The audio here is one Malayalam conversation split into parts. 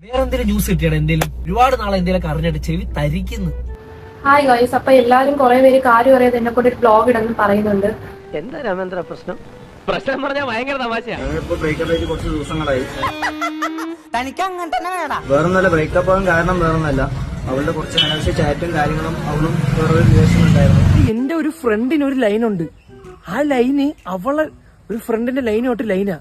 വേറെ എന്തെങ്കിലും ന്യൂസ് കിട്ടിയാണ് എന്തെങ്കിലും ഒരുപാട് നാളെ എന്തെങ്കിലും അറിഞ്ഞിട്ട് ചെവി തരിക്കുന്നു. ഹായ് ഗൈസ്, അപ്പൊ എല്ലാരും കുറെ പേര് കാര്യം അറിയാതെ എന്നെ കൊണ്ട് ഒരു ബ്ലോഗ് ഇടുന്നു പറയുന്നുണ്ട്. എന്താ രാമേന്ദ്ര പ്രശ്നം? പ്രശ്നം പറഞ്ഞാൽ ഭയങ്കര തമാശയാണ്. ബ്രേക്കപ്പ് ആയിട്ട് കുറച്ച് ദിവസങ്ങളായി. വേറൊന്നല്ല, ബ്രേക്കപ്പ് ആകാൻ കാരണം വേറൊന്നല്ല, അവളുടെ കുറച്ച് അനാവശ്യ ചാറ്റും കാര്യങ്ങളും അവളും വേറൊരു റിലേഷൻ ഉണ്ടായിരുന്നു. എന്റെ ഒരു ഫ്രണ്ടിന് ഒരു ലൈനുണ്ട്. ആ ലൈന് അവളെ ഒരു ഫ്രണ്ടിന്റെ ലൈനോട്ട് ലൈനാ.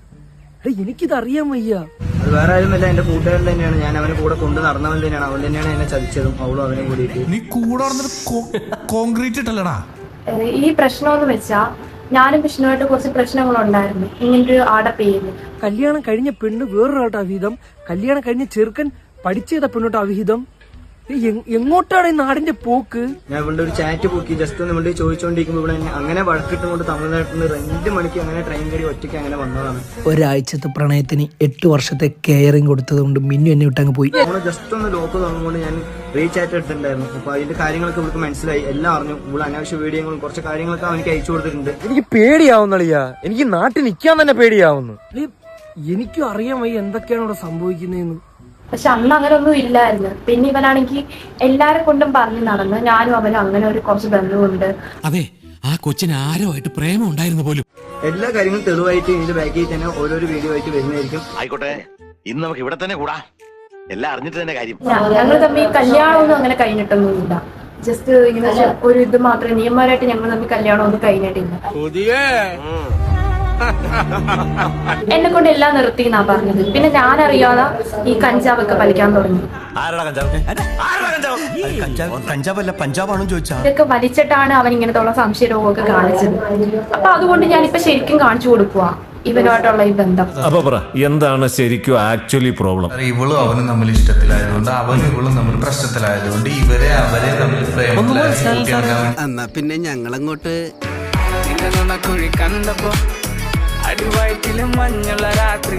എനിക്കിത് അറിയാൻ വയ്യ. അത് വേറെ ആരുമല്ല, എന്റെ കൂട്ടുകാരൻ തന്നെയാണ്. ഞാൻ അവനെ കൂടെ കൊണ്ട് നടന്നവൻ തന്നെയാണ്. അവൻ തന്നെയാണ് എന്നെ ചതിച്ചതും അവളും അവനെ കൂടിയിട്ട്. നീ കൂടെ കോൺക്രീറ്റ് ഇട്ടല്ലടാ. ഈ പ്രശ്നമെന്ന് വെച്ചാ ഞാനും വിഷ്ണുവായിട്ട് കുറച്ച് പ്രശ്നങ്ങളുണ്ടായിരുന്നു ഇങ്ങനൊരു ആടപ്പ് ചെയ്യുന്നു. കല്യാണം കഴിഞ്ഞ പെണ്ണ് വേറൊരാളുടെ അവിഹിതം, കല്യാണം കഴിഞ്ഞ ചെറുക്കൻ പഠിച്ചു ചെയ്ത പെണ്ണോട്ട് അവിഹിതം. എങ്ങോട്ടാണ് ഈ നാടിന്റെ പോക്ക്? ഞാൻ ഇവളുടെ ഒരു ചാറ്റ് പോക്കി ജസ്റ്റ് ഒന്ന് ഇവിടെ ചോദിച്ചുകൊണ്ടിരിക്കുമ്പോൾ ഇവിടെ അങ്ങനെ വഴക്കിട്ടും കൊണ്ട് തമിഴ്നാട്ടിൽ നിന്ന് 2 മണിക്ക് അങ്ങനെ ട്രെയിൻ കയറി ഒറ്റയ്ക്ക് അങ്ങനെ വന്നതാണ്. ഒരാഴ്ചത്തെ പ്രണയത്തിന് 8 വർഷത്തെ കെയറിങ് കൊടുത്തത് കൊണ്ട് മിന്നു എന്നെ വിട്ടങ്ങ് പോയി. നമ്മള് ജസ്റ്റ് ഒന്ന് ലോക്ക് തുറന്നുകൊണ്ട് ഞാൻ റീചാറ്റ് എടുത്തിട്ടുണ്ടായിരുന്നു. അപ്പൊ അതിന്റെ കാര്യങ്ങളൊക്കെ ഇവൾക്ക് മനസ്സിലായി, എല്ലാം അറിഞ്ഞു. ഇവള് അനാവശ്യ വീഡിയോകളും കുറച്ച് കാര്യങ്ങളൊക്കെ അവനിക്ക് അയച്ചു കൊടുത്തിട്ടുണ്ട്. എനിക്ക് പേടിയാവുന്നളിയാ, എനിക്ക് നാട്ടിൽ നിൽക്കാൻ തന്നെ പേടിയാവുന്നു. എനിക്കും അറിയാൻ വയ്യ എന്തൊക്കെയാണ് ഇവിടെ സംഭവിക്കുന്നതെന്ന്. പക്ഷെ അന്ന് അങ്ങനെ ഒന്നും ഇല്ലായിരുന്നു. പിന്നെ ഇവനാണെങ്കിൽ എല്ലാരെ കൊണ്ടും പറഞ്ഞു നടന്ന് ഞാനും അവനും അങ്ങനെ ഒരു കുറച്ച് ബന്ധമുണ്ട്. അതെ, ആ കൊച്ചിന് ആരുമായിട്ട് പ്രേമം ഉണ്ടായിരുന്നു പോലും. എല്ലാ കാര്യങ്ങളും തെളിവായിട്ട് ഇതിന്റെ ബാക്കിൽ തന്നെ ഓരോരോ വീഡിയോ ആയിട്ട് വരുന്നതായിരിക്കും. ആയിക്കോട്ടെ, ഇന്ന് നമുക്ക് ഇവിടെ തന്നെ കൂടാ. എല്ലാം അറിഞ്ഞിട്ട് തന്നെ കാര്യം. ഞങ്ങൾ തമ്മിൽ കല്യാണമൊന്നും അങ്ങനെ കഴിഞ്ഞിട്ടൊന്നുമില്ല. ജസ്റ്റ് ഇങ്ങനെ ഒരു ഇത് മാത്രമേ, നിയമപരമായിട്ട് ഞങ്ങൾ തമ്മിൽ കല്യാണമൊന്നും കഴിഞ്ഞിട്ടില്ല. എന്നെ കൊണ്ട് എല്ലാം നിർത്തി എന്നാ പറഞ്ഞത്. പിന്നെ ഞാൻ അറിയാതെ ഈ കഞ്ചാവൊക്കെ വലിക്കാൻ തുടങ്ങി. കഞ്ചാവല്ല പഞ്ചാബാണോ ചോദിച്ചാ? ഇതൊക്കെ വലിച്ചിട്ടാണ് അവൻ ഇങ്ങനത്തെ സംശയ രോഗമൊക്കെ കാണിച്ചത്. അപ്പൊ അതുകൊണ്ട് ഞാനിപ്പോ ശരിക്കും കാണിച്ചു കൊടുക്കുക ഇവനുമായിട്ടുള്ള ഈ ബന്ധം. അപ്പൊ പറ, എന്താണ് ശരിക്കും ആക്ച്വലി പ്രോബ്ലം? ഇവളും അവനും തമ്മിൽ ഇഷ്ടത്തിലായതുകൊണ്ട്, അവനും ഇവളും തമ്മിൽ പ്രശ്നത്തിലായതുകൊണ്ട് അവരെ തമ്മിൽ എന്നാ പിന്നെ ഞങ്ങളങ്ങോട്ട് കുഴി കണ്ടപ്പോ അടിവയറ്റിലും മഞ്ഞുള്ള രാത്രി